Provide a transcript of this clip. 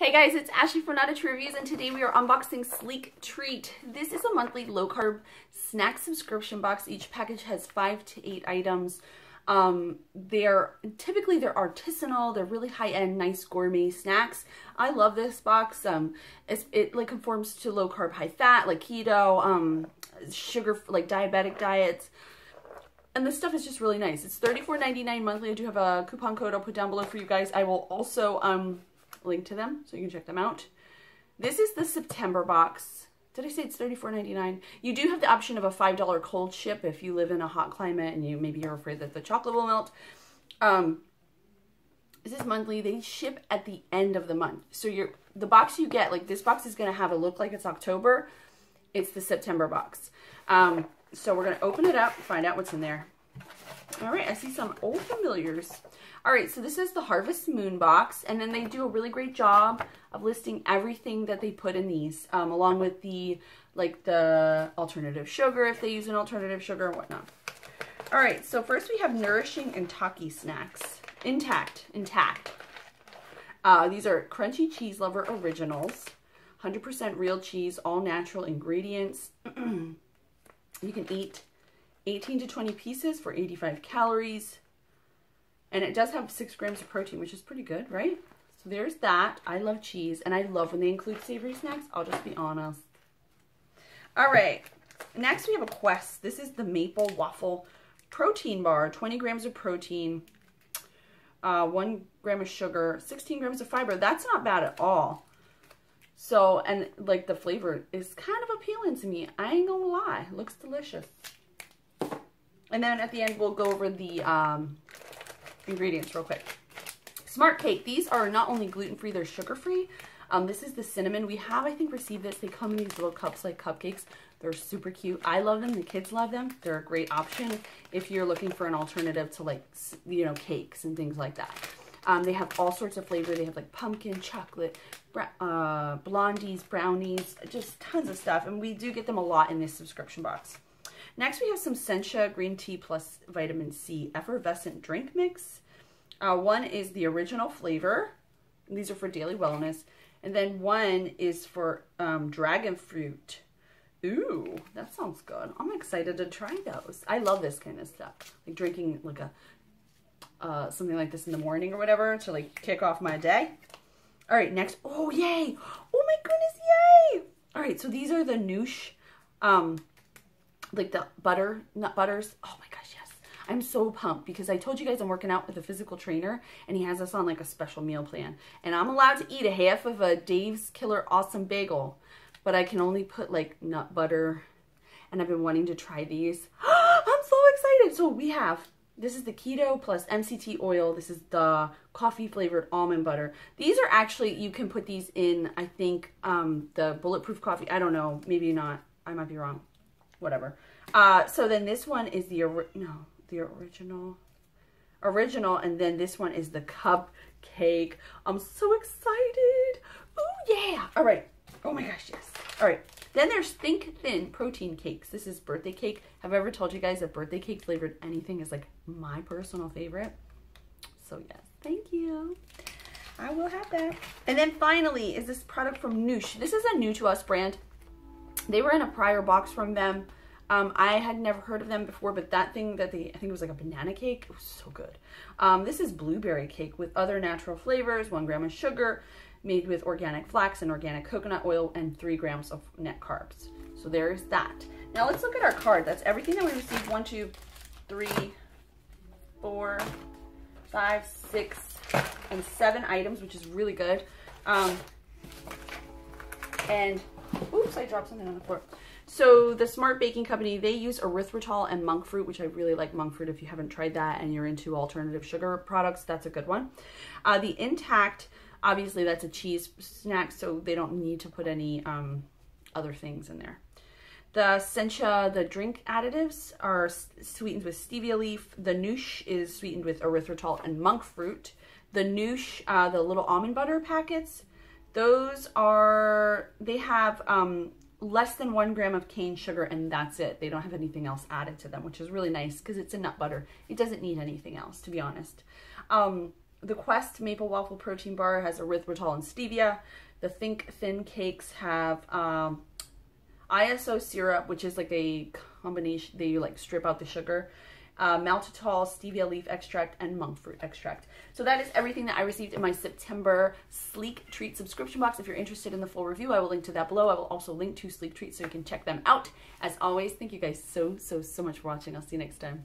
Hey guys, it's Ashley from Not a True Reviews, and today we are unboxing Sleek Treat. This is a monthly low-carb snack subscription box. Each package has 5 to 8 items. They're artisanal. They're really high-end, nice gourmet snacks. I love this box. It like conforms to low-carb, high-fat, like keto, sugar, like diabetic diets. And this stuff is just really nice. It's $34.99 monthly. I do have a coupon code I'll put down below for you guys. I will also link to them so you can check them out. This is the September box. Did I say it's $34.99? You do have the option of a $5 cold ship if you live in a hot climate and maybe you're afraid that the chocolate will melt. This is monthly. They ship at the end of the month. So the box you get, like this box is going to have it look like it's October. It's the September box. So we're going to open it up, find out what's in there. All right, I see some old familiars. All right, so this is the Harvest Moon box, and then they do a really great job of listing everything that they put in these, along with the alternative sugar, if they use an alternative sugar and whatnot. All right, so first we have Nourishing and Taki snacks. Intact. These are Crunchy Cheese Lover Originals, 100% real cheese, all natural ingredients. You can eat 18 to 20 pieces for 85 calories. And it does have 6 grams of protein, which is pretty good, right? So there's that. I love cheese, and I love when they include savory snacks. I'll just be honest. All right. Next, we have a Quest. This is the Maple Waffle Protein Bar. 20 grams of protein, 1 gram of sugar, 16 grams of fiber. That's not bad at all. So, and like the flavor is kind of appealing to me. I ain't gonna lie. It looks delicious. And then at the end, we'll go over the ingredients real quick. Smart Cake. These are not only gluten-free, they're sugar-free. This is the cinnamon. We have, I think, received this. They come in these little cups like cupcakes. They're super cute. I love them. The kids love them. They're a great option if you're looking for an alternative to, like, you know, cakes and things like that. They have all sorts of flavor. They have like pumpkin, chocolate, blondies, brownies, just tons of stuff. And we do get them a lot in this subscription box. Next, we have some Sencha Green Tea Plus Vitamin C Effervescent Drink Mix. One is the original flavor. These are for daily wellness. And then one is for dragon fruit. Ooh, that sounds good. I'm excited to try those. I love this kind of stuff. Like drinking like something like this in the morning or whatever to like kick off my day. All right, next. Oh, yay. Oh my goodness, yay. All right, so these are the Noosh, like the nut butters. Oh my gosh, yes. I'm so pumped because I told you guys I'm working out with a physical trainer and he has us on like a special meal plan. And I'm allowed to eat a half of a Dave's Killer Awesome Bagel, but I can only put like nut butter. And I've been wanting to try these. I'm so excited. So we have, this is the keto plus MCT oil. This is the coffee flavored almond butter. These are actually, you can put these in, I think, the bulletproof coffee. I don't know, maybe not. I might be wrong. Whatever. So then this one is the original, and then this one is the cupcake. I'm so excited. Oh yeah. All right. Oh my gosh, yes. All right. Then there's Think Thin protein cakes. This is birthday cake. Have I ever told you guys that birthday cake flavored anything is like my personal favorite? So yes, thank you. I will have that. And then finally is this product from Noosh. This is a new to us brand. They were in a prior box from them. I had never heard of them before, but that thing that I think it was like a banana cake. It was so good. This is blueberry cake with other natural flavors, 1 gram of sugar, made with organic flax and organic coconut oil, and 3 grams of net carbs. So there's that. Now let's look at our card. That's everything that we received. 1, 2, 3, 4, 5, 6, and 7 items, which is really good. And oops, I dropped something on the floor. So the Smart Baking Company, they use erythritol and monk fruit, which I really like monk fruit. If you haven't tried that and you're into alternative sugar products, that's a good one. The Intact, obviously that's a cheese snack, so they don't need to put any other things in there. The Sencha, the drink additives, are sweetened with stevia leaf. The Noosh is sweetened with erythritol and monk fruit. The Noosh, the little almond butter packets, those are, they have less than 1 gram of cane sugar, and that's it. They don't have anything else added to them, which is really nice because it's a nut butter. It doesn't need anything else, to be honest. the Quest Maple Waffle Protein Bar has erythritol and stevia. The Think Thin Cakes have ISO syrup, which is like a combination, they like strip out the sugar, maltitol, stevia leaf extract, and monk fruit extract. So that is everything that I received in my September Sleek Treat subscription box. If you're interested in the full review, I will link to that below. I will also link to Sleek Treats so you can check them out. As always, thank you guys so much for watching. I'll see you next time.